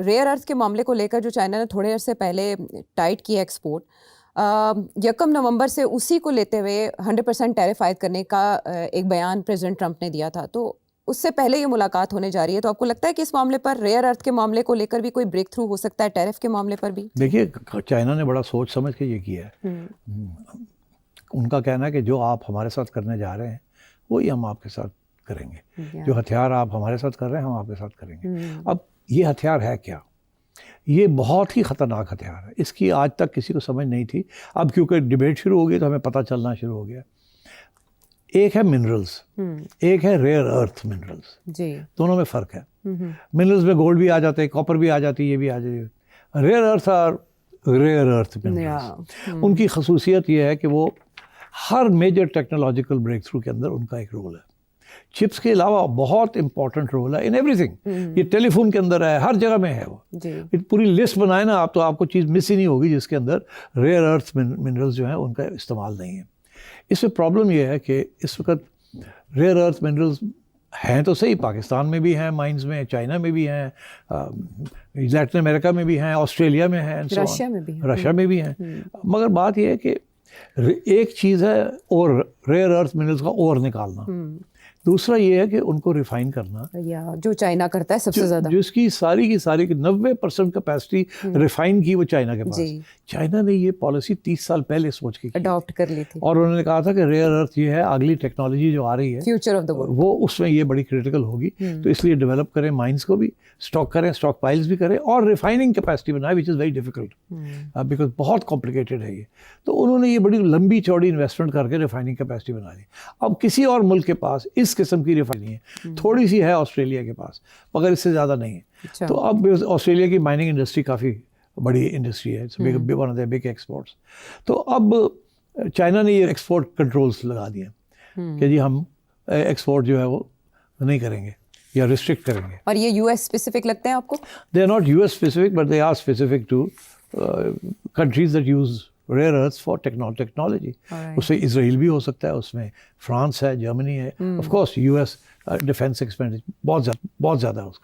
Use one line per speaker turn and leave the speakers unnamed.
Rare earth के मामले को लेकर जो चाइना ने थोड़े अरसे पहले टाइट किया एक्सपोर्ट, 1 नवंबर से उसी को लेते हुए 100% टैरिफ आयद करने का एक बयान प्रेसिडेंट ट्रंप ने दिया था। तो उससे पहले ये मुलाकात होने जा रही है, तो आपको लगता है कि इस मामले पर, रेयर अर्थ के मामले को लेकर भी कोई ब्रेक थ्रू हो सकता है, टैरिफ के मामले पर भी?
देखिए, चाइना ने बड़ा सोच समझ के ये किया है। उनका कहना है कि जो आप हमारे साथ करने जा रहे हैं वही हम आपके साथ करेंगे, जो हथियार आप हमारे साथ कर रहे हैं हम आपके साथ करेंगे। अब ये हथियार है क्या? ये बहुत ही ख़तरनाक हथियार है, इसकी आज तक किसी को समझ नहीं थी। अब क्योंकि डिबेट शुरू हो गई तो हमें पता चलना शुरू हो गया। एक है मिनरल्स, एक है रेयर अर्थ मिनरल्स, दोनों में फ़र्क है। मिनरल्स में गोल्ड भी आ जाते हैं, कॉपर भी आ जाती है, ये भी आ जाती है। रेयर अर्थ और रेयर अर्थ मिनरल्स, उनकी खसूसियत ये है कि वो हर मेजर टेक्नोलॉजिकल ब्रेक थ्रू के अंदर उनका एक रोल है। चिप्स के अलावा बहुत इंपॉर्टेंट रोल है इन एवरीथिंग। ये टेलीफोन के अंदर है, हर जगह में है वो। पूरी लिस्ट बनाए ना आप तो आपको चीज़ मिस ही नहीं होगी जिसके अंदर रेयर अर्थ मिनरल्स जो है उनका इस्तेमाल नहीं है। इसमें प्रॉब्लम ये है कि इस वक्त रेयर अर्थ मिनरल्स हैं तो सही, पाकिस्तान में भी हैं माइंस में, चाइना में भी हैं, लैटिन अमेरिका में भी हैं, ऑस्ट्रेलिया में हैं, रशिया में भी हैं। मगर बात यह है कि एक चीज़ है और रेयर अर्थ मिनरल्स का और निकालना, दूसरा ये है कि उनको रिफाइन करना,
या जो चाइना करता है सबसे ज़्यादा,
जिसकी सारी की सारी 90% कैपेसिटी रिफाइन की वो चाइना के पास। चाइना ने ये पॉलिसी 30 साल पहले सोच के
अडॉप्ट कर ली थी
और उन्होंने कहा था कि रेयर अर्थ ये है अगली टेक्नोलॉजी जो आ रही है,
फ्यूचर ऑफ द वर्ल्ड,
वो उसमें ये बड़ी क्रिटिकल होगी। तो इसलिए डेवलप करें, माइंस को भी स्टॉक करें, स्टॉक पाइल्स भी करें और रिफाइनिंग कैपेसिटी बनाए, which is very difficult because बहुत कॉम्प्लिकेटेड है ये। तो उन्होंने ये बड़ी लंबी चौड़ी इन्वेस्टमेंट करके रिफाइनिंग कैपेसिटी बना ली। अब किसी और मुल्क के पास इस किस्म की रिफाइनिंग है, थोड़ी सी है ऑस्ट्रेलिया के पास, मगर इससे ज़्यादा नहीं है। तो अब ऑस्ट्रेलिया की माइनिंग इंडस्ट्री काफ़ी बड़ी इंडस्ट्री है, one of the big exports. तो अब चाइना ने ये एक्सपोर्ट कंट्रोल्स लगा दिए कि जी हम एक्सपोर्ट जो है वो नहीं करेंगे या रिस्ट्रिक्ट करेंगे।
और ये यूएस स्पेसिफिक लगते हैं आपको?
They are not US specific but they are specific to countries that use rare earth for technology. उसमें इसराइल भी हो सकता है, उसमें फ्रांस है, जर्मनी है, of course US defence expenditure बहुत ज़्यादा है उसका।